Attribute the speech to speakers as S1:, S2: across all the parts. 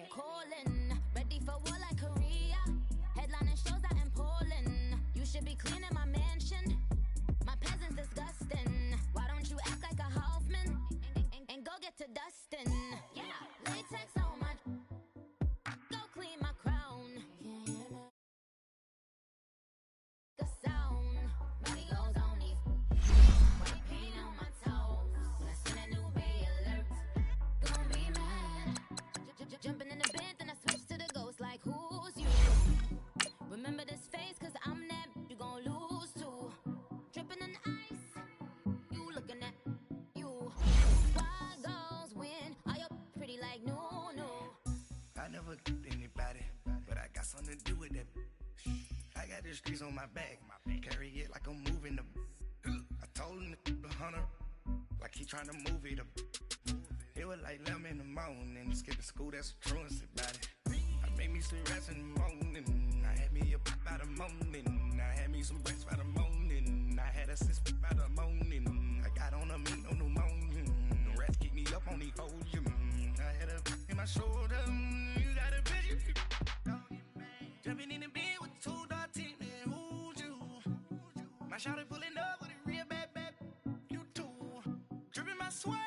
S1: Calling, ready for war like Korea. Headlining shows out in Poland. You should be cleaning my mansion. My peasants disgusting. Why don't you act like a Hoffman and go get to dustin'? Yeah, latex on my. Go clean my crown. The sound. Money goes on these. White paint on my toes. When I send a new bay alert, gonna be mad. Jumping in the bed, then I switch to the ghost like who's you? Remember this face, cause I'm that you gon' lose to. Dripping in ice, you looking at you. Why girls win? Are you pretty like no?
S2: I never anybody, but I got something to do with that. I got the streets on my back, carry it like I'm moving the. I told him to 100, like he trying to move it up. It was like 11 in the morning, skipping school, that's a truancy about it. I made me some rest in the morning, I had me a pop by the morning, I had me some breaks by the morning, I had a six by the morning, I got on a meat on the morning, the rats keep me up on the ocean, I had a in my shoulder, you got a vision, jumping in the bed with two dark teeth, man, who's you? My shawty pulling up with a real bad, you too, dripping my swag.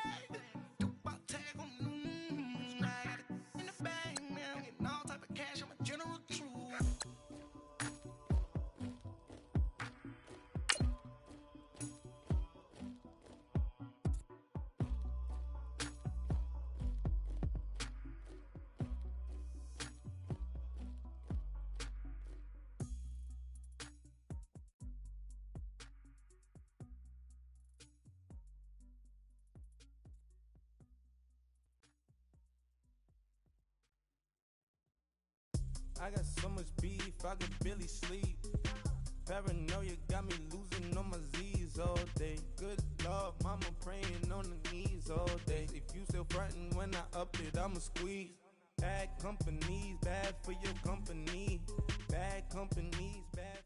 S3: I got so much beef, I could barely sleep. Paranoia got me losing on my Z's all day. Good Lord, mama praying on the knees all day. If you still frontin' when I up it, I'ma squeeze. Bad companies, bad for your company. Bad companies, bad.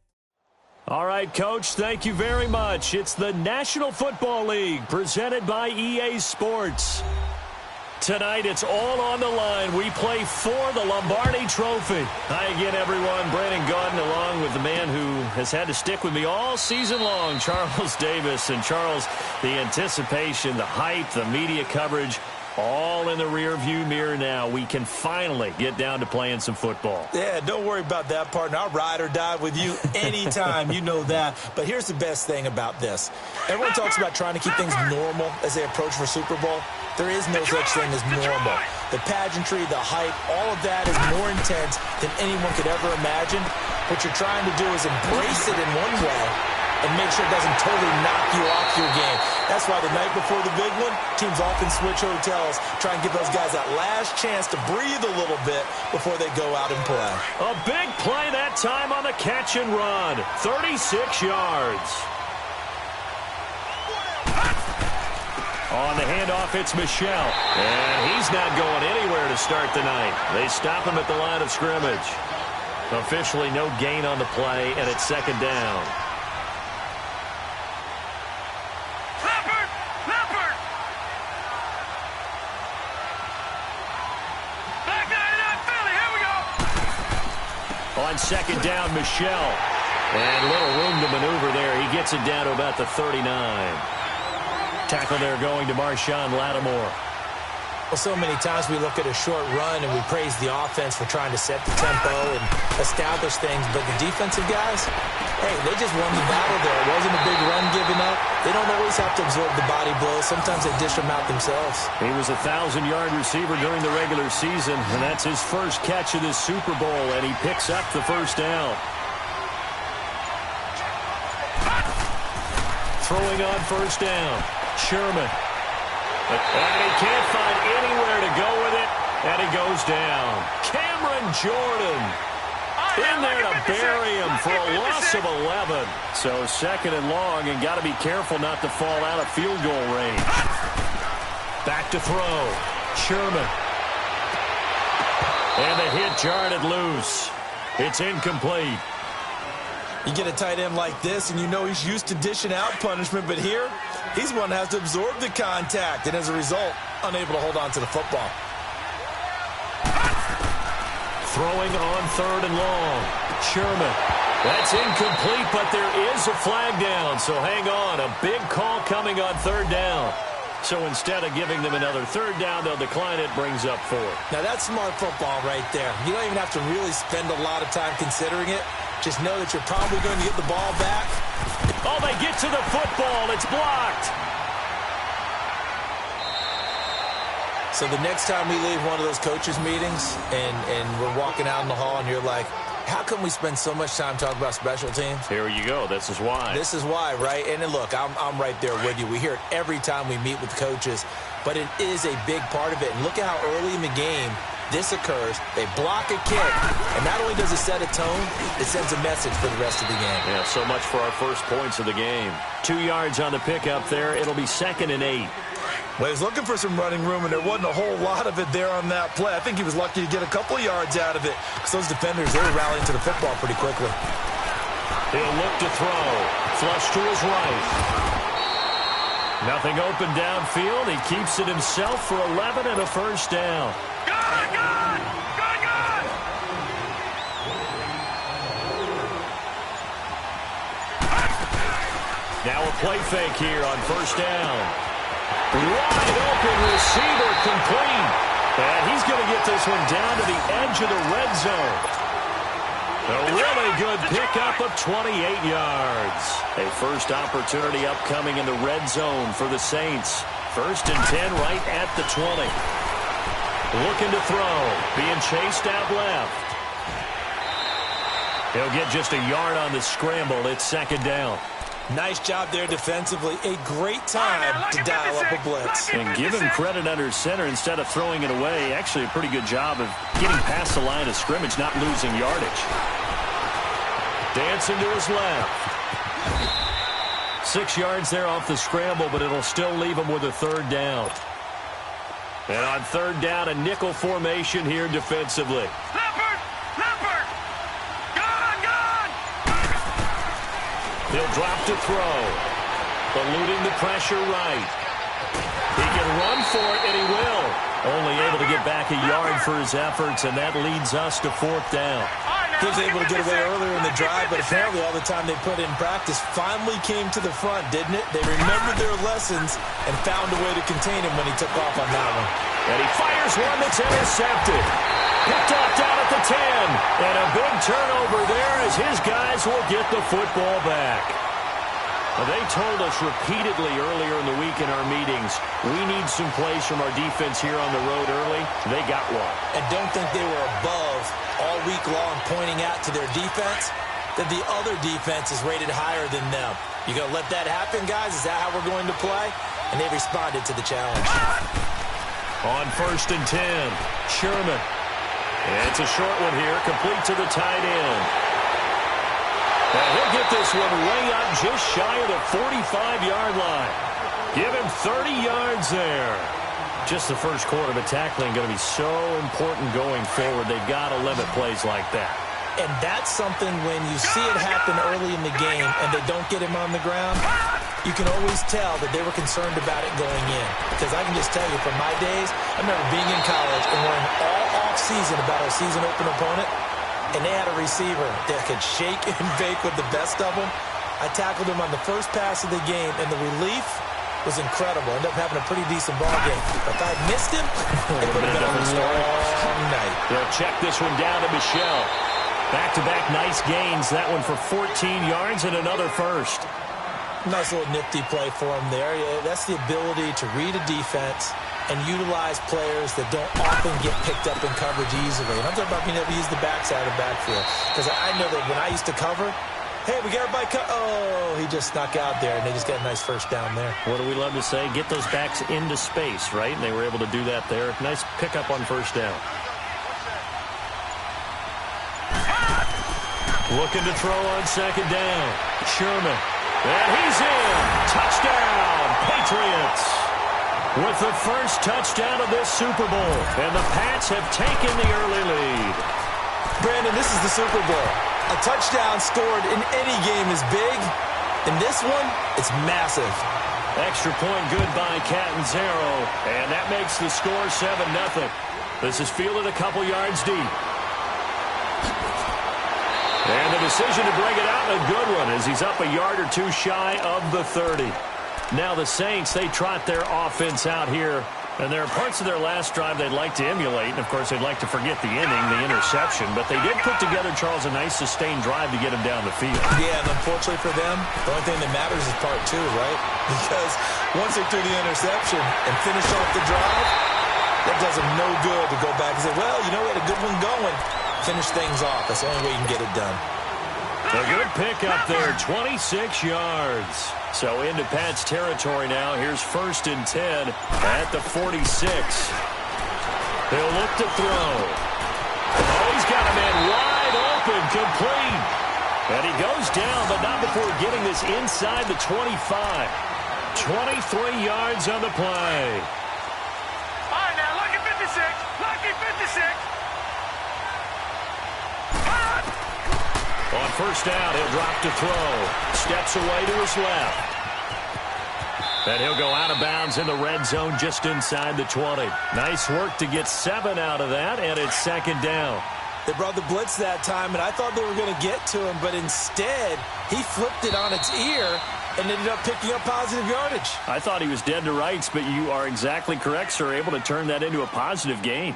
S4: All right, Coach, thank you very much. It's the National Football League presented by EA Sports. Tonight, it's all on the line. We play for the Lombardi Trophy. Hi again, everyone. Brandon Gaudin along with the man who has had to stick with me all season long, Charles Davis. And, Charles, the anticipation, the hype, the media coverage, all in the rearview mirror now. We can finally get down to playing some football.
S5: Yeah, don't worry about that, partner. I'll ride or die with you anytime. You know that. But here's the best thing about this. Everyone talks about trying to keep things normal as they approach for Super Bowl. There is no such thing as normal. The pageantry, the hype, all of that is more intense than anyone could ever imagine. What you're trying to do is embrace it in one way and make sure it doesn't totally knock you off your game. That's why the night before the big one, teams often switch hotels, try and give those guys that last chance to breathe a little bit before they go out and play.
S4: A big play that time on the catch and run. 36 yards. On the handoff, it's Michelle. And he's not going anywhere to start the night. They stop him at the line of scrimmage. Officially no gain on the play, and it's second down. On second down, Michelle. And little room to maneuver there. He gets it down to about the 39. Tackle there going to Marshawn Lattimore.
S5: Well, so many times we look at a short run and we praise the offense for trying to set the tempo and establish things. But the defensive guys, hey, they just won the battle there. It wasn't a big run given up. They don't always have to absorb the body blows. Sometimes they dish them out themselves.
S4: He was a 1,000-yard receiver during the regular season, and that's his first catch of this Super Bowl, and he picks up the first down. Throwing on first down, Sherman. And he can't find anywhere to go with it, and he goes down. Cameron Jordan in there to bury him for a loss of 11. So second and long, and got to be careful not to fall out of field goal range. Back to throw, Sherman. And the hit jarred it loose. It's incomplete.
S5: You get a tight end like this, and you know he's used to dishing out punishment, but here, he's one that has to absorb the contact, and as a result, unable to hold on to the football.
S4: Throwing on 3rd and long. Sherman. That's incomplete, but there is a flag down. So hang on. A big call coming on 3rd down. So instead of giving them another 3rd down, they'll decline it, brings up 4th.
S5: Now, that's smart football right there. You don't even have to really spend a lot of time considering it. Just know that you're probably going to get the ball back.
S4: Oh, they get to the football. It's blocked.
S5: So the next time we leave one of those coaches' meetings and we're walking out in the hall and you're like, how come we spend so much time talking about special teams?
S4: Here you go. This is why.
S5: This is why, right? And then look, I'm right there with you. We hear it every time we meet with coaches, but it is a big part of it. And look at how early in the game this occurs. They block a kick, and not only does it set a tone, it sends a message for the rest of the game.
S4: Yeah, so much for our first points of the game. 2 yards on the pickup there. It'll be 2nd and 8.
S5: Well, he was looking for some running room, and there wasn't a whole lot of it there on that play. I think he was lucky to get a couple of yards out of it because those defenders, they were rallying to the football pretty quickly.
S4: He'll look to throw. Flush to his right. Nothing open downfield. He keeps it himself for 11 and a first down.
S2: Good!
S4: Now a play fake here on first down. Wide open receiver complete. And he's going to get this one down to the edge of the red zone. A really good pickup of 28 yards. A first opportunity upcoming in the red zone for the Saints. 1st and 10 right at the 20. Looking to throw. Being chased out left. He'll get just a yard on the scramble. It's 2nd down.
S5: Nice job there defensively. A great time to dial up a blitz.
S4: And give him credit under center instead of throwing it away. Actually, a pretty good job of getting past the line of scrimmage, not losing yardage. Dancing to his left. 6 yards there off the scramble, but it'll still leave him with a 3rd down. And on 3rd down, a nickel formation here defensively. He'll drop to throw. Eluding the pressure right. He can run for it, and he will. Only able to get back a yard for his efforts, and that leads us to 4th down.
S5: He was able to get away earlier in the drive, but apparently all the time they put in practice finally came to the front, didn't it? They remembered their lessons and found a way to contain him when he took off on that one.
S4: And he fires one that's intercepted. Picked off down at the 10. And a big turnover there as his guys will get the football back. Well, they told us repeatedly earlier in the week in our meetings, we need some plays from our defense here on the road early. They got one.
S5: And don't think they were above all week long pointing out to their defense that the other defense is rated higher than them. You going to let that happen, guys? Is that how we're going to play? And they responded to the challenge.
S4: On 1st and 10, Sherman. It's a short one here, complete to the tight end. And he'll get this one way up just shy of the 45-yard line. Give him 30 yards there. Just the first quarter, but tackling going to be so important going forward. They've got to limit plays like that.
S5: And that's something when you see it happen early in the game and they don't get him on the ground, you can always tell that they were concerned about it going in. Because I can just tell you from my days, I remember being in college and worrying all off-season about our season open opponent, and they had a receiver that could shake and bake with the best of them. I tackled him on the first pass of the game, and the relief was incredible. Ended up having a pretty decent ball game. But if I had missed him, it would have been a long night.
S4: They'll check this one down to Michelle. Back-to-back nice gains. That one for 14 yards and another first.
S5: Nice little nifty play for him there. Yeah, that's the ability to read a defense and utilize players that don't often get picked up in coverage easily. And I'm talking about being able to use the backside of the backfield. Because I know that when I used to cover, hey, we got everybody oh, he just snuck out there, and they just got a nice first down there.
S4: What do we love to say? Get those backs into space, right? And they were able to do that there. Nice pickup on first down. Looking to throw on 2nd down. Sherman. And he's in. Touchdown, Patriots. With the first touchdown of this Super Bowl. And the Pats have taken the early lead.
S5: Brandon, this is the Super Bowl. A touchdown scored in any game is big. In this one, it's massive.
S4: Extra point good by Catanzaro. And that makes the score 7-0. This is fielded a couple yards deep. And the decision to bring it out, a good one, as he's up a yard or two shy of the 30. Now the Saints, they trot their offense out here. And there are parts of their last drive they'd like to emulate. And, of course, they'd like to forget the inning, the interception. But they did put together, Charles, a nice sustained drive to get him down the field.
S5: Yeah, and unfortunately for them, the only thing that matters is part two, right? Because once they threw the interception and finished off the drive, that does them no good to go back and say, well, you know, we had a good one going. Finish things off. That's the only way you can get it done.
S4: A good pickup there, 26 yards. So into Pat's territory now. Here's 1st and 10 at the 46. He'll look to throw. Oh, he's got a man wide open, complete. And he goes down, but not before getting this inside the 25. 23 yards on the play.
S6: All right, now, lucky 56. Lucky 56.
S4: On 1st down, he'll drop to throw. Steps away to his left. And he'll go out of bounds in the red zone just inside the 20. Nice work to get 7 out of that, and it's 2nd down.
S5: They brought the blitz that time, and I thought they were going to get to him, but instead, he flipped it on its ear and ended up picking up positive yardage.
S4: I thought he was dead to rights, but you are exactly correct, sir. Able to turn that into a positive gain.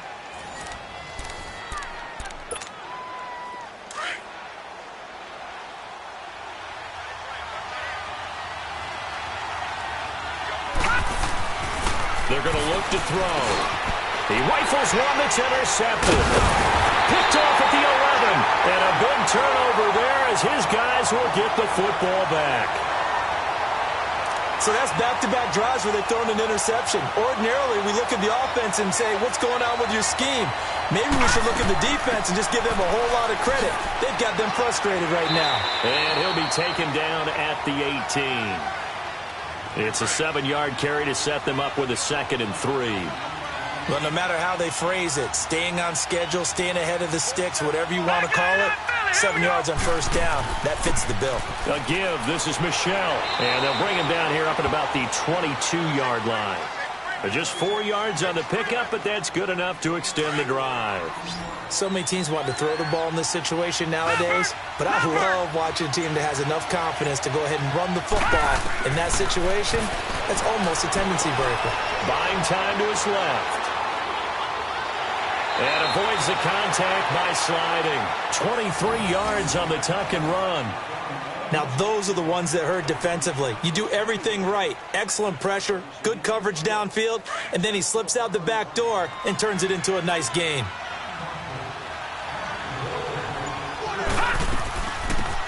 S4: They're going to look to throw. He rifles one that's intercepted. Picked off at the 11. And a big turnover there as his guys will get the football back.
S5: So that's back-to-back drives where they've thrown an interception. Ordinarily, we look at the offense and say, what's going on with your scheme? Maybe we should look at the defense and just give them a whole lot of credit. They've got them frustrated right now.
S4: And he'll be taken down at the 18. It's a 7-yard carry to set them up with a 2nd and 3.
S5: Well, no matter how they phrase it, staying on schedule, staying ahead of the sticks, whatever you want to call it, 7 yards on 1st down, that fits the bill.
S4: A give. This is Michelle. And they'll bring him down here up at about the 22-yard line. Just 4 yards on the pickup, but that's good enough to extend the drive.
S5: So many teams want to throw the ball in this situation nowadays, but I love watching a team that has enough confidence to go ahead and run the football. In that situation, that's almost a tendency breaker.
S4: Buying time to his left. And avoids the contact by sliding. 23 yards on the tuck and run.
S5: Now, those are the ones that hurt defensively. You do everything right. Excellent pressure, good coverage downfield, and then he slips out the back door and turns it into a nice gain.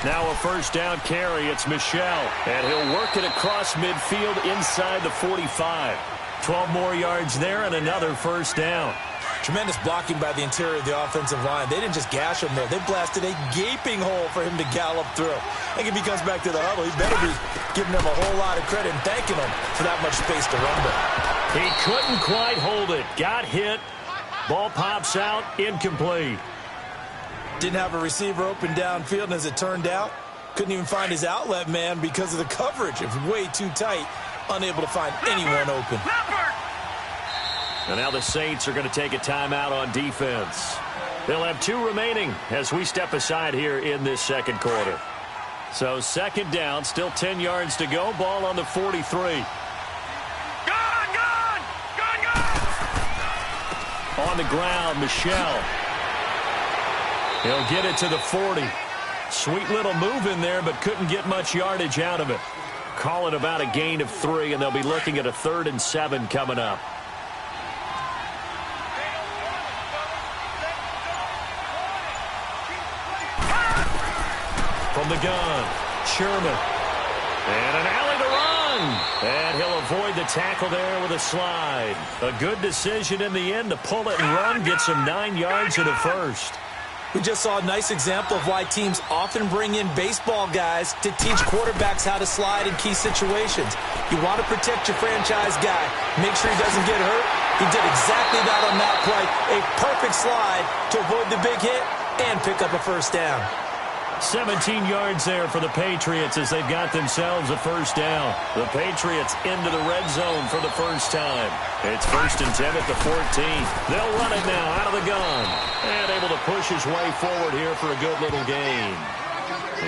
S4: Now a 1st down carry. It's Michelle. And he'll work it across midfield inside the 45. 12 more yards there and another 1st down.
S5: Tremendous blocking by the interior of the offensive line. They didn't just gash him there. They blasted a gaping hole for him to gallop through. I think if he comes back to the huddle, he better be giving them a whole lot of credit and thanking them for that much space to run with.
S4: He couldn't quite hold it. Got hit. Ball pops out. Incomplete.
S5: Didn't have a receiver open downfield, and as it turned out, couldn't even find his outlet man because of the coverage. It was way too tight. Unable to find anyone open.
S4: And now the Saints are going to take a timeout on defense. They'll have 2 remaining as we step aside here in this 2nd quarter. So 2nd down, still 10 yards to go. Ball on the 43.
S6: Gone!
S4: On the ground, Michelle. He'll get it to the 40. Sweet little move in there, but couldn't get much yardage out of it. Call it about a gain of 3, and they'll be looking at a 3rd and 7 coming up. From the gun, Sherman. And an alley to run. And he'll avoid the tackle there with a slide. A good decision in the end to pull it and run. Gets him 9 yards and a 1st.
S5: We just saw a nice example of why teams often bring in baseball guys to teach quarterbacks how to slide in key situations. You want to protect your franchise guy. Make sure he doesn't get hurt. He did exactly that on that play. A perfect slide to avoid the big hit and pick up a 1st down.
S4: 17 yards there for the Patriots as they've got themselves a first down. The Patriots into the red zone for the first time. It's 1st and 10 at the 14. They'll run it now out of the gun. And able to push his way forward here for a good little gain.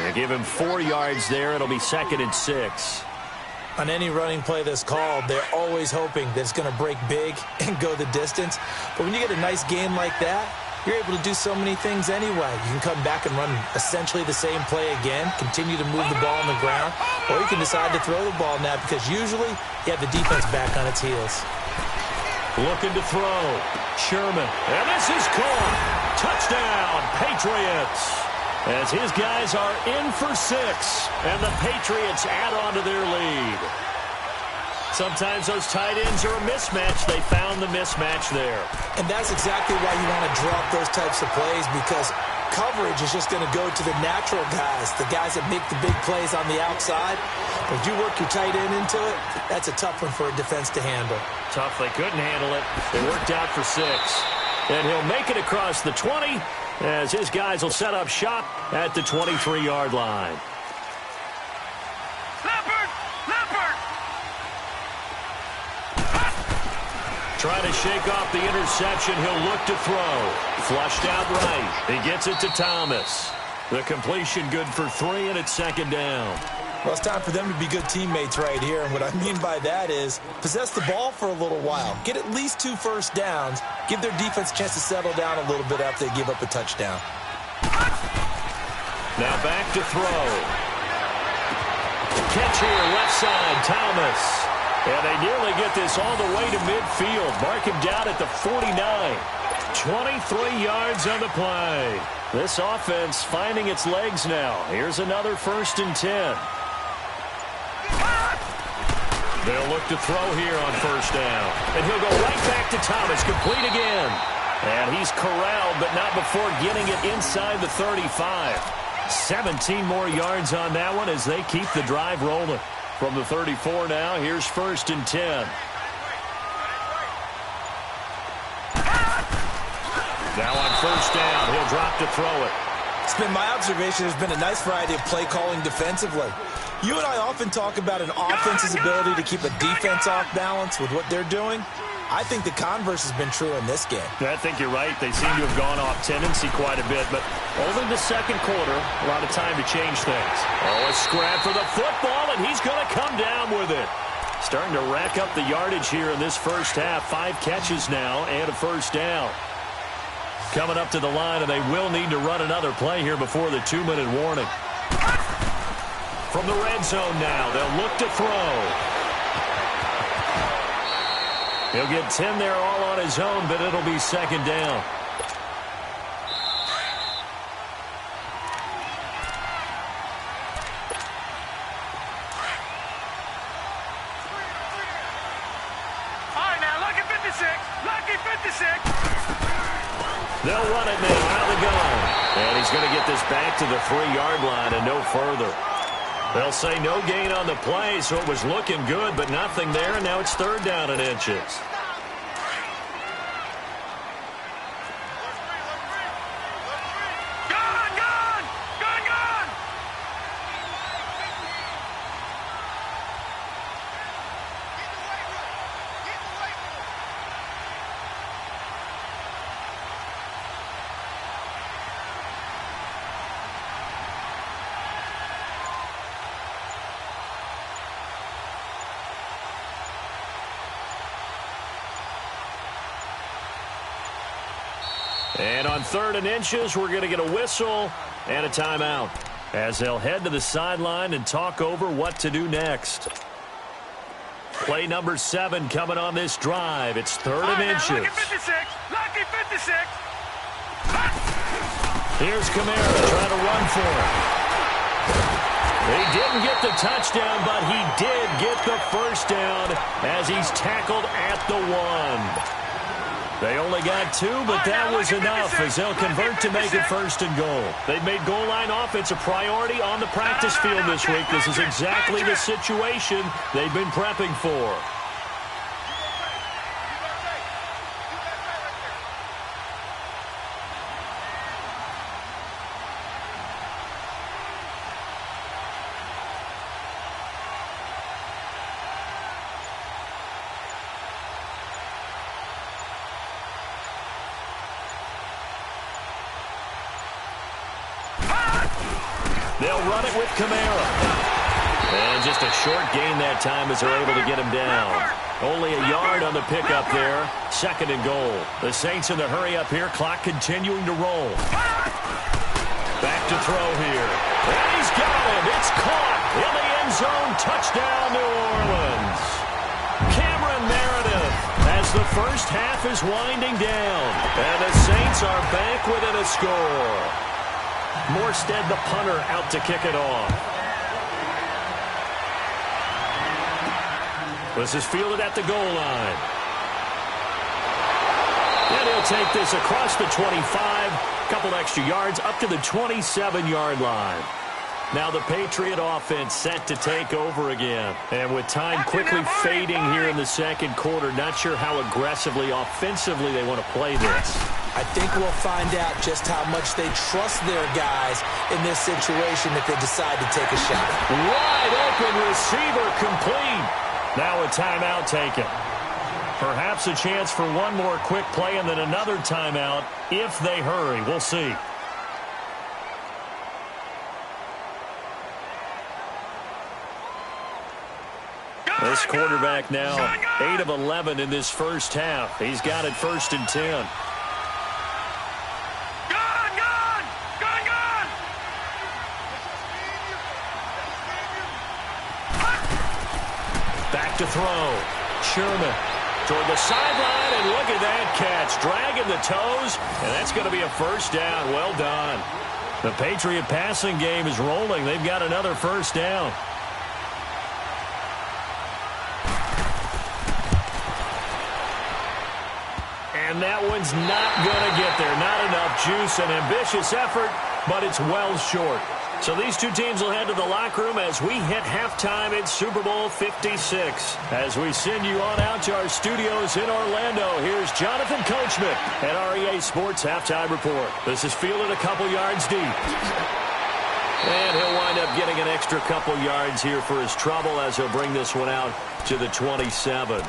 S4: They give him 4 yards there. It'll be 2nd and 6.
S5: On any running play that's called, they're always hoping that it's going to break big and go the distance. But when you get a nice gain like that, you're able to do so many things anyway. You can come back and run essentially the same play again, continue to move the ball on the ground, or you can decide to throw the ball now because usually you have the defense back on its heels.
S4: Looking to throw. Sherman. And this is caught. Touchdown, Patriots. As his guys are in for 6, and the Patriots add on to their lead. Sometimes those tight ends are a mismatch. They found the mismatch there.
S5: And that's exactly why you want to drop those types of plays because coverage is just going to go to the natural guys, the guys that make the big plays on the outside. But if you work your tight end into it, that's a tough one for a defense to handle.
S4: Tough. They couldn't handle it. They worked out for 6. And he'll make it across the 20 as his guys will set up shop at the 23-yard line. Trying to shake off the interception. He'll look to throw. Flushed out right. He gets it to Thomas. The completion good for 3, and it's 2nd down.
S5: Well, it's time for them to be good teammates right here. And what I mean by that is possess the ball for a little while. Get at least 2 first downs. Give their defense a chance to settle down a little bit after they give up a touchdown.
S4: Now back to throw. Catch here, left side, Thomas. And they nearly get this all the way to midfield. Mark him down at the 49. 23 yards on the play. This offense finding its legs now. Here's another 1st and 10. They'll look to throw here on 1st down. And he'll go right back to Thomas. Complete again. And he's corralled, but not before getting it inside the 35. 17 more yards on that one as they keep the drive rolling. From the 34 now, here's 1st and 10. Now on 1st down, he'll drop to throw it.
S5: It's been my observation there's been a nice variety of play calling defensively. You and I often talk about an offense's ability to keep a defense off balance with what they're doing. I think the converse has been true in this game.
S4: I think you're right. They seem to have gone off tendency quite a bit, but only the 2nd quarter, a lot of time to change things. Oh, a scrap for the football, and he's going to come down with it. Starting to rack up the yardage here in this first half. 5 catches now and a 1st down. Coming up to the line, and they will need to run another play here before the 2-minute warning. From the red zone now, they'll look to throw. He'll get 10 there all on his own, but it'll be 2nd down.
S6: All right, now, lucky 56. Lucky 56.
S4: They'll run it now out of the gun. And he's going to get this back to the 3-yard line and no further. They'll say no gain on the play, so it was looking good, but nothing there, and now it's 3rd down and inches. And on 3rd and inches, we're going to get a whistle and a timeout as they'll head to the sideline and talk over what to do next. Play number 7 coming on this drive. It's 3rd and inches.
S6: Lucky 56. Lucky 56.
S4: Here's Kamara trying to run for it. He didn't get the touchdown, but he did get the 1st down as he's tackled at the 1. They only got 2, but that was enough as they'll convert to make it 1st and goal. They've made goal line offense a priority on the practice field this week. This is exactly the situation they've been prepping for. They'll run it with Kamara. And just a short gain that time as they're able to get him down. Only a yard on the pickup there. 2nd and goal. The Saints in the hurry up here. Clock continuing to roll. Back to throw here. And he's got it. It's caught in the end zone. Touchdown, New Orleans. Cameron Meredith as the first half is winding down. And the Saints are back within a score. Morstead, the punter, out to kick it off. This is fielded at the goal line. And he'll take this across the 25. Couple extra yards up to the 27-yard line. Now the Patriot offense set to take over again. And with time quickly fading here in the second quarter, not sure how aggressively, offensively they want to play this.
S5: I think we'll find out just how much they trust their guys in this situation if they decide to take a shot.
S4: Wide open receiver complete. Now a timeout taken. Perhaps a chance for one more quick play and then another timeout if they hurry. We'll see. This quarterback now 8 of 11 in this first half. He's got it 1st and 10. Back to throw. Sherman toward the sideline, and look at that catch. Dragging the toes, and that's going to be a first down. Well done. The Patriot passing game is rolling. They've got another first down. And that one's not going to get there. Not enough juice. An ambitious effort, but it's well short. So these two teams will head to the locker room as we hit halftime in Super Bowl 56. As we send you on out to our studios in Orlando, here's Jonathan Coachman at REA Sports Halftime Report. This is fielded a couple yards deep. And he'll wind up getting an extra couple yards here for his trouble as he'll bring this one out to the 27.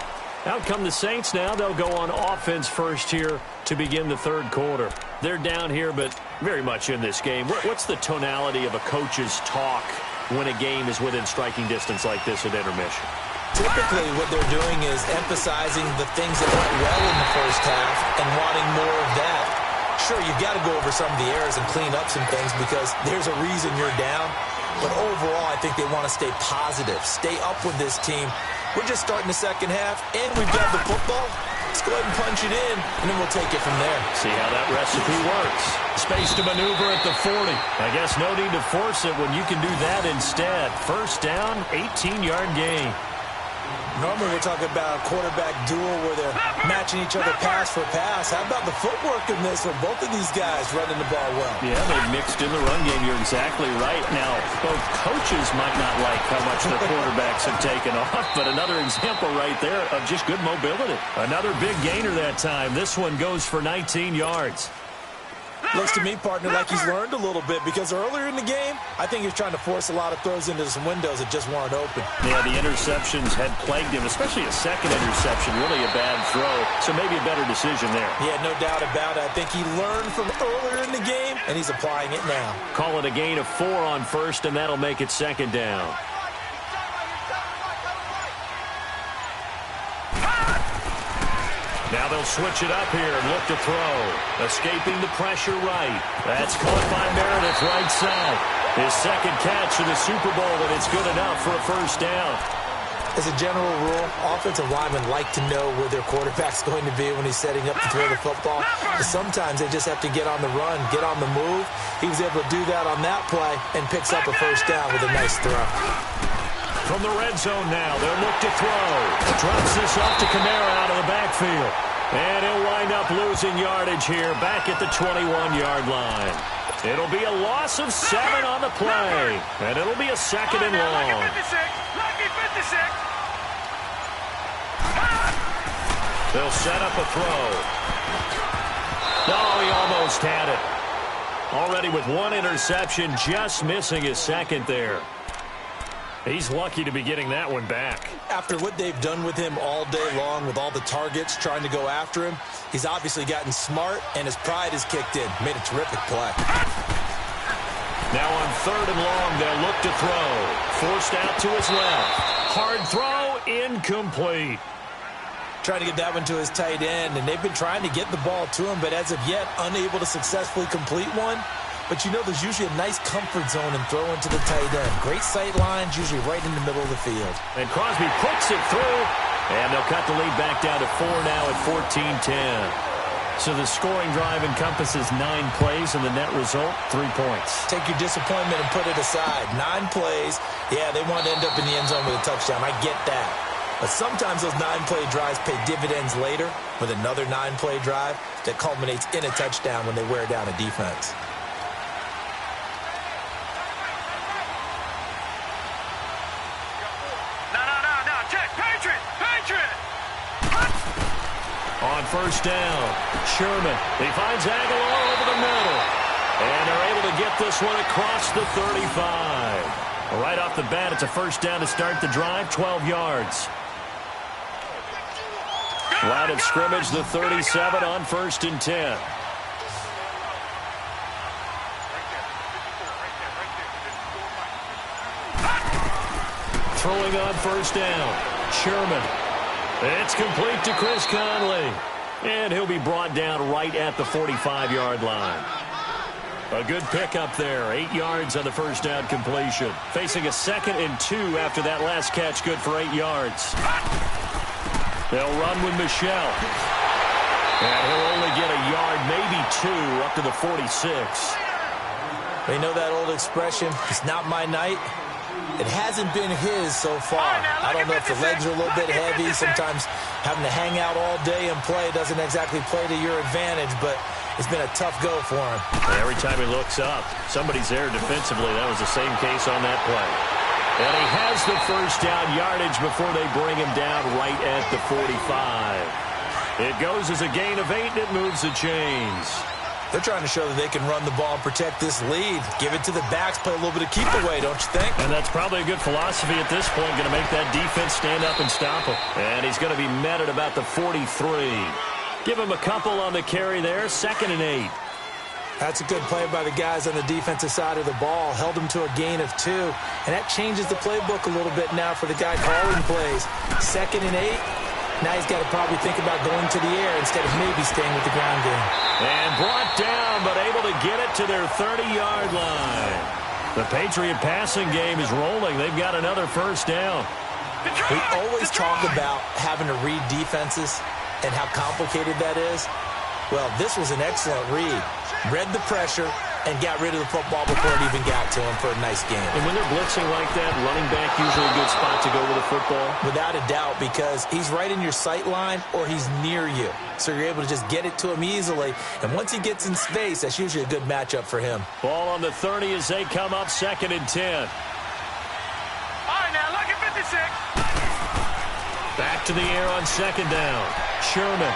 S4: Out come the Saints now. They'll go on offense first here to begin the third quarter. They're down here, but very much in this game. What's the tonality of a coach's talk when a game is within striking distance like this at intermission?
S5: Typically, what they're doing is emphasizing the things that went well in the first half and wanting more of that. Sure, you've got to go over some of the errors and clean up some things because there's a reason you're down. But overall, I think they want to stay positive, stay up with this team. We're just starting the second half, and we've got the football. Let's go ahead and punch it in, and then we'll take it from there.
S4: See how that recipe works. Space to maneuver at the 40. I guess no need to force it when you can do that instead. First down, 18-yard gain.
S5: Normally we're talking about a quarterback duel where they're matching each other pass for pass. How about the footwork in this with both of these guys running the ball well? Yeah,
S4: they've mixed in the run game. You're exactly right. Now, both coaches might not like how much their quarterbacks have taken off, but another example right there of just good mobility. Another big gainer that time. This one goes for 19 yards.
S5: Looks to me, partner, like he's learned a little bit because earlier in the game, I think he was trying to force a lot of throws into some windows that just weren't open.
S4: Yeah, the interceptions had plagued him, especially a second interception, really a bad throw. So maybe a better decision there.
S5: Yeah, no doubt about it. I think he learned from earlier in the game, and he's applying it now.
S4: Call it a gain of 4 on first, and that'll make it second down. Now they'll switch it up here and look to throw. Escaping the pressure right. That's caught by Meredith right side. His second catch in the Super Bowl, and it's good enough for a first down.
S5: As a general rule, offensive linemen like to know where their quarterback's going to be when he's setting up to throw the football. But sometimes they just have to get on the run, get on the move. He was able to do that on that play and picks up a first down with a nice throw.
S4: From the red zone now, they'll look to throw. Drops this off to Kamara out of the backfield. And he'll wind up losing yardage here back at the 21-yard line. It'll be a loss of 7 on the play. And it'll be a second and long.
S6: Lucky 56.
S4: They'll set up a throw. Oh, he almost had it. Already with 1 interception, just missing his second there. He's lucky to be getting that one back.
S5: After what they've done with him all day long with all the targets trying to go after him, he's obviously gotten smart and his pride has kicked in. Made a terrific play.
S4: Now on 3rd and long, they'll look to throw. Forced out to his left. Hard throw, incomplete.
S5: Trying to get that one to his tight end, and they've been trying to get the ball to him, but as of yet, unable to successfully complete one. But you know there's usually a nice comfort zone in throwing to the tight end. Great sight lines, usually right in the middle of the field.
S4: And Crosby puts it through, and they'll cut the lead back down to 4 now at 14-10. So the scoring drive encompasses 9 plays, and the net result, 3 points.
S5: Take your disappointment and put it aside. 9 plays. Yeah, they want to end up in the end zone with a touchdown. I get that. But sometimes those 9-play drives pay dividends later with another 9-play drive that culminates in a touchdown when they wear down a defense.
S6: No. Check. Patriot.
S4: On 1st down, Sherman. He finds Aguilar over the middle. And they're able to get this one across the 35. Right off the bat, it's a 1st down to start the drive, 12 yards. Line of scrimmage, the 37 on 1st and 10. Throwing on 1st down, Sherman. It's complete to Chris Conley. And he'll be brought down right at the 45-yard line. A good pickup there. 8 yards on the 1st down completion. Facing a 2nd and 2 after that last catch, good for 8 yards. They'll run with Michelle. And he'll only get a yard, maybe 2, up to the 46.
S5: You know that old expression, it's not my night? It hasn't been his so far. I don't know if the legs are a little bit heavy. Sometimes having to hang out all day and play doesn't exactly play to your advantage, but it's been a tough go for him.
S4: Every time he looks up, somebody's there defensively. That was the same case on that play. And he has the 1st down yardage before they bring him down right at the 45. It goes as a gain of 8, and it moves the chains.
S5: They're trying to show that they can run the ball and protect this lead. Give it to the backs, play a little bit of keep away, don't you think?
S4: And that's probably a good philosophy at this point, going to make that defense stand up and stop him. And he's going to be met at about the 43. Give him a couple on the carry there, 2nd and 8.
S5: That's a good play by the guys on the defensive side of the ball. Held them to a gain of 2. And that changes the playbook a little bit now for the guy calling plays. 2nd and 8. Now he's got to probably think about going to the air instead of maybe staying with the ground game.
S4: And brought down, but able to get it to their 30-yard line. The Patriot passing game is rolling. They've got another 1st down.
S5: We always talk about having to read defenses and how complicated that is. Well, this was an excellent read. Read the pressure and got rid of the football before it even got to him for a nice game.
S4: And when they're blitzing like that, running back usually a good spot to go with the football?
S5: Without a doubt, because he's right in your sight line or he's near you. So you're able to just get it to him easily. And once he gets in space, that's usually a good matchup for him.
S4: Ball on the 30 as they come up 2nd and 10.
S6: All right, now, look at 56.
S4: Back to the air on 2nd down. Sherman.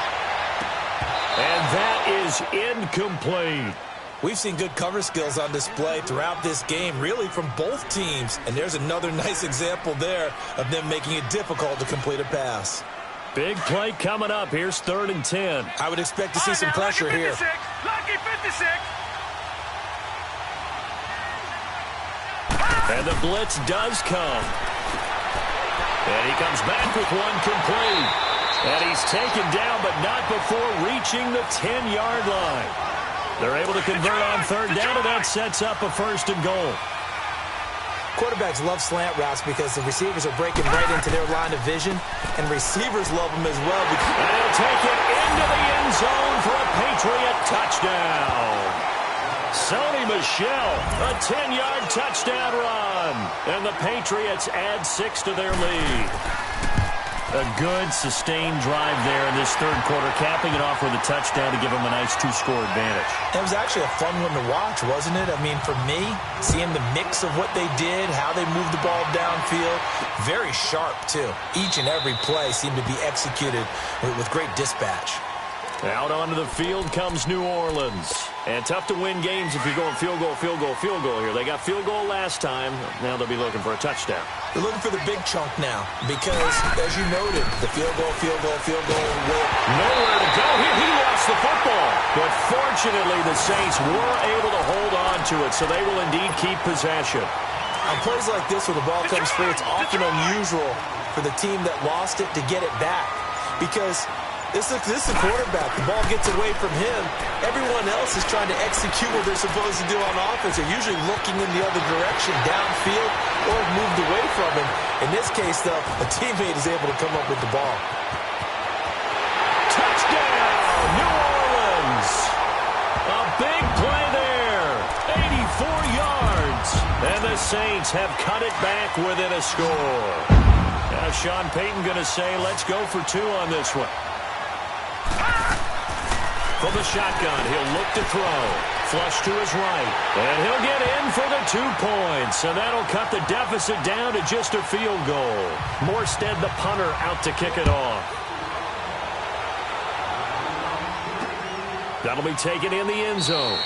S4: And that is incomplete.
S5: We've seen good cover skills on display throughout this game, really from both teams. And there's another nice example there of them making it difficult to complete a pass.
S4: Big play coming up. Here's 3rd and 10.
S5: I would expect to see some pressure here.
S6: Lucky 56.
S4: And the blitz does come. And he comes back with one complete. And he's taken down, but not before reaching the 10-yard line. They're able to convert on 3rd down, and that sets up a 1st and goal.
S5: Quarterbacks love slant routes because the receivers are breaking right into their line of vision, and receivers love them as well.
S4: And he'll take it into the end zone for a Patriot touchdown. Sony Michel, a 10-yard touchdown run. And the Patriots add 6 to their lead. A good, sustained drive there in this 3rd quarter, capping it off with a touchdown to give them a nice 2-score advantage.
S5: It was actually a fun one to watch, wasn't it? I mean, for me, seeing the mix of what they did, how they moved the ball downfield, very sharp, too. Each and every play seemed to be executed with great dispatch.
S4: Out onto the field comes New Orleans. And tough to win games if you're going field goal here. They got field goal last time. Now they'll be looking for a touchdown.
S5: They're looking for the big chunk now because, as you noted, the field goal will...
S4: Nowhere to go here. He lost the football. But fortunately, Fortunately, the Saints were able to hold on to it, so they will indeed keep possession.
S5: On plays like this where the ball comes free, it's often unusual for the team that lost it to get it back. Because this is a quarterback. The ball gets away from him. Everyone else is trying to execute what they're supposed to do on offense. They're usually looking in the other direction, downfield, or moved away from him. In this case, though, a teammate is able to come up with the ball.
S4: Touchdown, New Orleans. A big play there. 84 yards. And the Saints have cut it back within a score. Now Sean Payton going to say, let's go for 2 on this one. From the shotgun, he'll look to throw. Flush to his right. And he'll get in for the 2 points. And that'll cut the deficit down to just a field goal. Morstead, the punter, out to kick it off. That'll be taken in the end zone.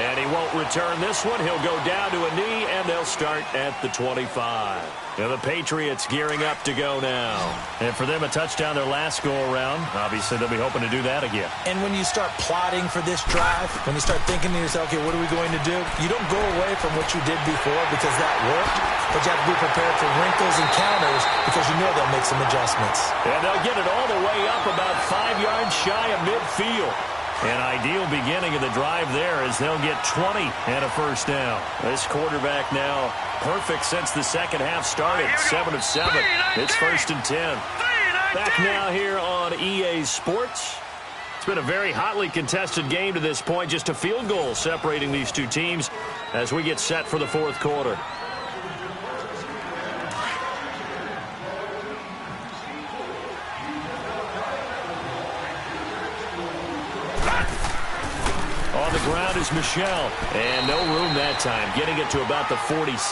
S4: And he won't return this one. He'll go down to a knee, and they'll start at the 25. Now the Patriots gearing up to go now. And for them, a touchdown their last go-around. Obviously, they'll be hoping to do that again.
S5: And when you start plotting for this drive, when you start thinking to yourself, okay, what are we going to do? You don't go away from what you did before because that worked, but you have to be prepared for wrinkles and counters because you know they'll make some adjustments.
S4: And they'll get it all the way up about 5 yards shy of midfield. An ideal beginning of the drive there as they'll get 20 and a first down. This quarterback now perfect since the second half started. 7 of 7. It's 1st and 10. Back now here on EA Sports. It's been a very hotly contested game to this point. Just a field goal separating these two teams as we get set for the 4th quarter. On the ground is Michel, and no room that time, getting it to about the 46.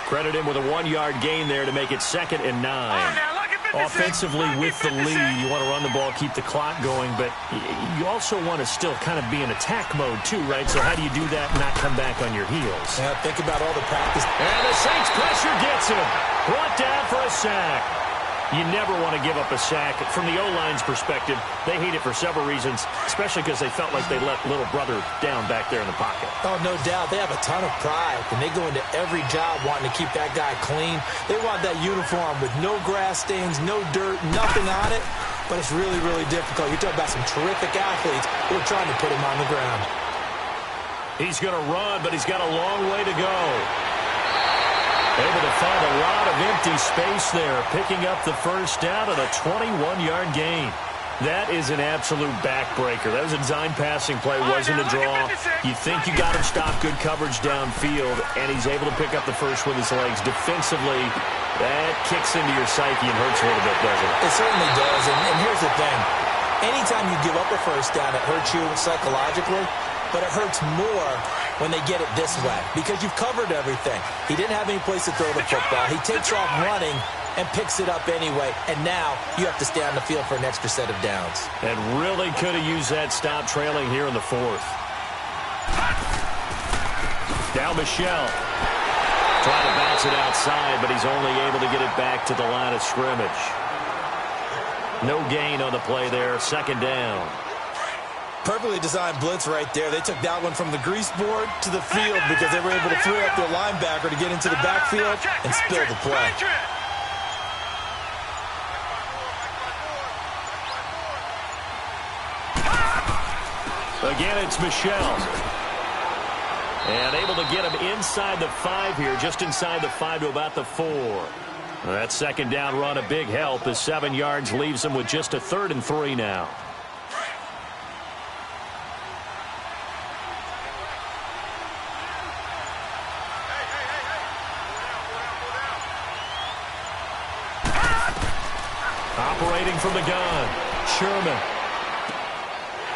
S4: Credit him with a 1-yard gain there to make it 2nd and 9. Offensively with the lead, you want to run the ball, keep the clock going, but you also want to still kind of be in attack mode too, right? So how do you do that and not come back on your heels?
S5: Yeah, think about all the practice.
S4: And the Saints pressure gets him. Brought down for a sack. You never want to give up a sack. From the O-line's perspective, they hate it for several reasons, especially because they felt like they let little brother down back there in the pocket.
S5: Oh, no doubt. They have a ton of pride, and they go into every job wanting to keep that guy clean. They want that uniform with no grass stains, no dirt, nothing on it, but it's really, really difficult. You're talking about some terrific athletes who are trying to put him on the ground.
S4: He's going to run, but he's got a long way to go. Able to find a lot of empty space there, picking up the first down on a 21-yard gain. That is an absolute backbreaker. That was a design passing play, wasn't a draw. You think you got him stopped, good coverage downfield, and he's able to pick up the first with his legs. Defensively, that kicks into your psyche and hurts a little bit, doesn't it?
S5: It certainly does, and here's the thing. Anytime you give up a first down, it hurts you psychologically, but it hurts more when they get it this way because you've covered everything. He didn't have any place to throw the football. He takes off running and picks it up anyway, and now you have to stay on the field for an extra set of downs.
S4: And really could have used that stop trailing here in the 4th. Now Michel. Trying to bounce it outside, but he's only able to get it back to the line of scrimmage. No gain on the play there. 2nd down.
S5: Perfectly designed blitz right there. They took that one from the grease board to the field because they were able to free up their linebacker to get into the backfield and spill the play.
S4: Again, it's Michel. And able to get him inside the 5 here, just inside the 5 to about the 4. That 2nd down run, a big help as 7 yards leaves him with just a 3rd and 3 now. Operating from the gun, Sherman.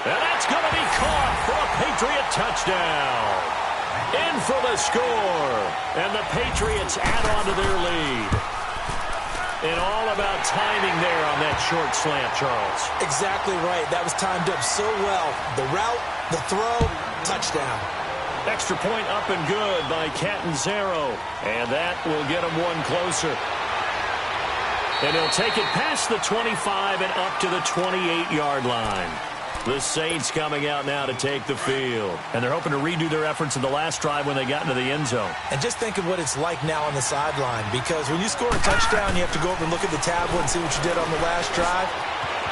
S4: And that's going to be caught for a Patriot touchdown. In for the score. And the Patriots add on to their lead. And all about timing there on that short slant, Charles.
S5: Exactly right. That was timed up so well. The route, the throw, touchdown.
S4: Extra point up and good by Catanzaro. And that will get him one closer. And he'll take it past the 25 and up to the 28-yard line. The Saints coming out now to take the field. And they're hoping to redo their efforts in the last drive when they got into the end zone.
S5: And just think of what it's like now on the sideline, because when you score a touchdown, you have to go over and look at the tablet and see what you did on the last drive.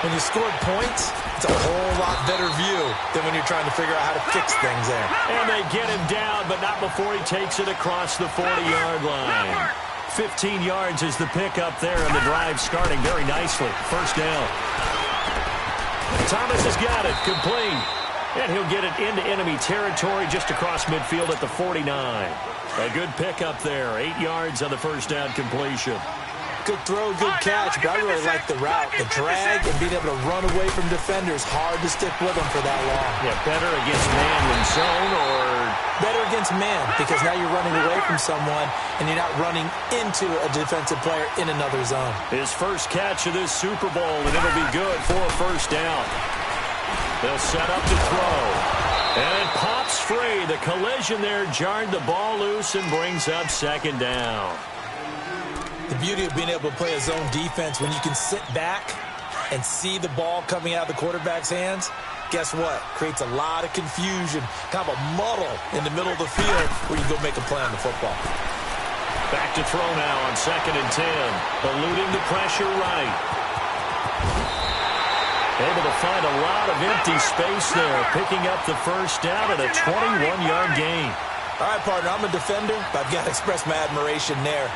S5: When you scored points, it's a whole lot better view than when you're trying to figure out how to fix things there.
S4: And they get him down, but not before he takes it across the 40-yard line. 15 yards is the pickup there, and the drive starting very nicely. First down. Thomas has got it, complete. And he'll get it into enemy territory just across midfield at the 49. A good pickup there, 8 yards on the first down completion.
S5: Good throw, good catch, but I really like the route. The drag and being able to run away from defenders, hard to stick with them for that long.
S4: Yeah, better against man than zone, or
S5: better against man, because now you're running away from someone and you're not running into a defensive player in another zone.
S4: His first catch of this Super Bowl, and it'll be good for a first down. They'll set up to throw. And it pops free. The collision there jarred the ball loose and brings up second down.
S5: The beauty of being able to play a zone defense when you can sit back and see the ball coming out of the quarterback's hands, guess what? Creates a lot of confusion, kind of a muddle in the middle of the field where you go make a play on the football.
S4: Back to throw now on 2nd and 10. Eluding the pressure right. Able to find a lot of empty space there, picking up the first down at a 21-yard gain.
S5: All right, partner, I'm a defender, but I've got to express my admiration there.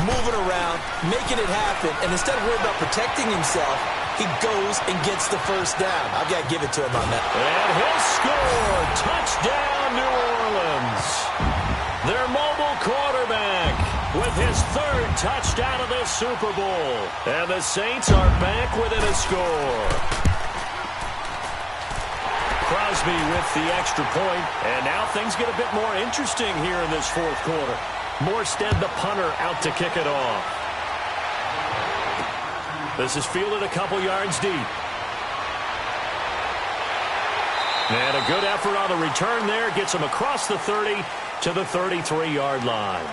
S5: Moving around, making it happen, and instead of worrying about protecting himself, he goes and gets the first down. I've got to give it to him on that.
S4: And he'll score. Touchdown, New Orleans. Their mobile quarterback with his 3rd touchdown of the Super Bowl. And the Saints are back within a score. Crosby with the extra point, and now things get a bit more interesting here in this 4th quarter. Morstead, the punter, out to kick it off. This is fielded a couple yards deep. And a good effort on the return there gets him across the 30 to the 33-yard line.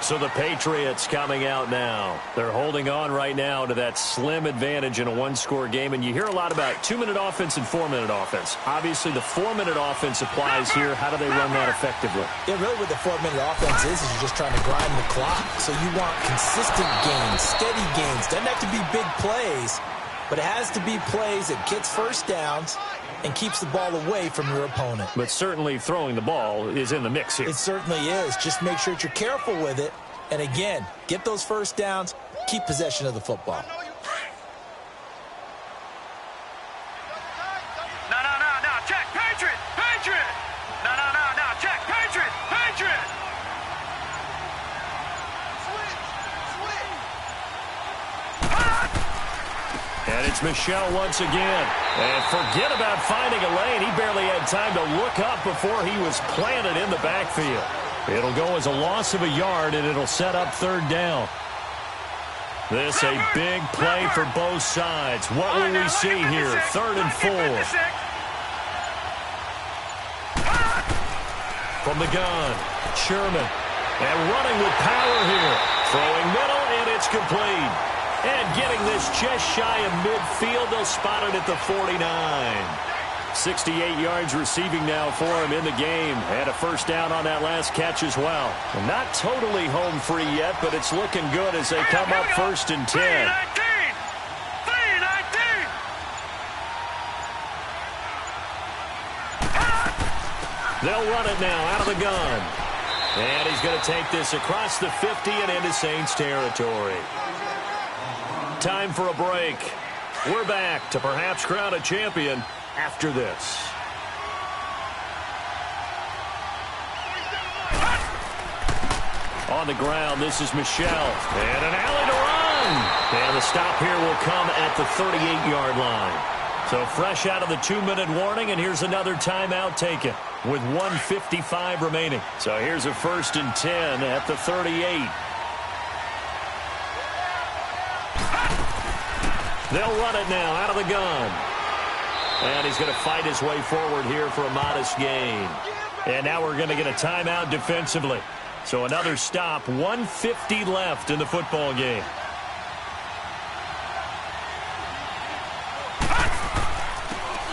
S4: So the Patriots coming out now. They're holding on right now to that slim advantage in a one-score game. And you hear a lot about 2-minute offense and 4-minute offense. Obviously, the 4-minute offense applies here. How do they run that effectively?
S5: Yeah, really what the 4-minute offense is you're just trying to grind the clock. So you want consistent gains, steady gains. Doesn't have to be big plays, but it has to be plays that gets first downs and keeps the ball away from your opponent.
S4: But certainly throwing the ball is in the mix here.
S5: It certainly is. Just make sure that you're careful with it. And again, get those first downs, keep possession of the football.
S6: No, check, Patriot! No, check, Patriot!
S4: And it's Michel once again. And forget about finding a lane. He barely had time to look up before he was planted in the backfield. It'll go as a loss of a yard, and it'll set up 3rd down. This a big play for both sides. What will we see here? 3rd and 4. From the gun, Sherman. And running with power here. Throwing middle, and it's complete. And getting this just shy of midfield, they'll spot it at the 49. 68 yards receiving now for him in the game. And a first down on that last catch as well. Not totally home free yet, but it's looking good as they come up 1st and 10.
S6: 319!
S4: They'll run it now out of the gun. And he's going to take this across the 50 and into Saints territory. Time for a break. We're back to perhaps crown a champion after this. On the ground, this is Michel. And an alley to run. And the stop here will come at the 38-yard line. So fresh out of the 2-minute warning, and here's another timeout taken with 1:55 remaining. So here's a 1st and 10 at the 38. They'll run it now out of the gun. And he's going to fight his way forward here for a modest gain. And now we're going to get a timeout defensively. So another stop, 1:50 left in the football game.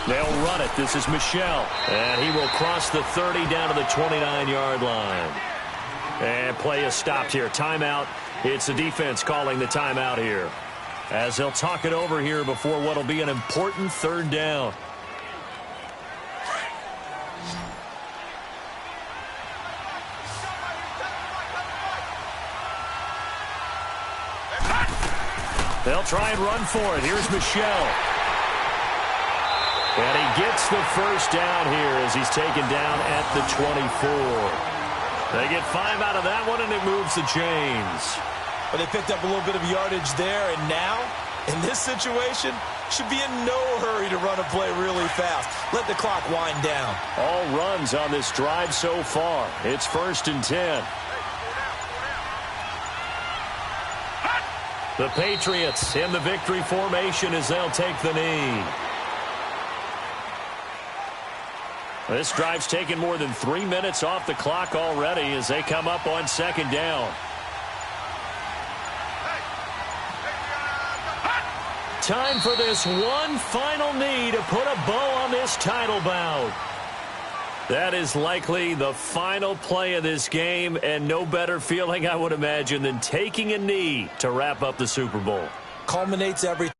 S4: They'll run it. This is Michel. And he will cross the 30 down to the 29-yard line. And play is stopped here. Timeout. It's the defense calling the timeout here, as they'll talk it over here before what will be an important third down. They'll try and run for it. Here's Michel. And he gets the first down here as he's taken down at the 24. They get 5 out of that one, and it moves the chains.
S5: But they picked up a little bit of yardage there, and now, in this situation, should be in no hurry to run a play really fast. Let the clock wind down.
S4: All runs on this drive so far. It's 1st and 10. The Patriots in the victory formation as they'll take the knee. This drive's taken more than 3 minutes off the clock already as they come up on 2nd down. Time for this one final knee to put a bow on this title bout. That is likely the final play of this game, and no better feeling, I would imagine, than taking a knee to wrap up the Super Bowl.
S5: Culminates everything.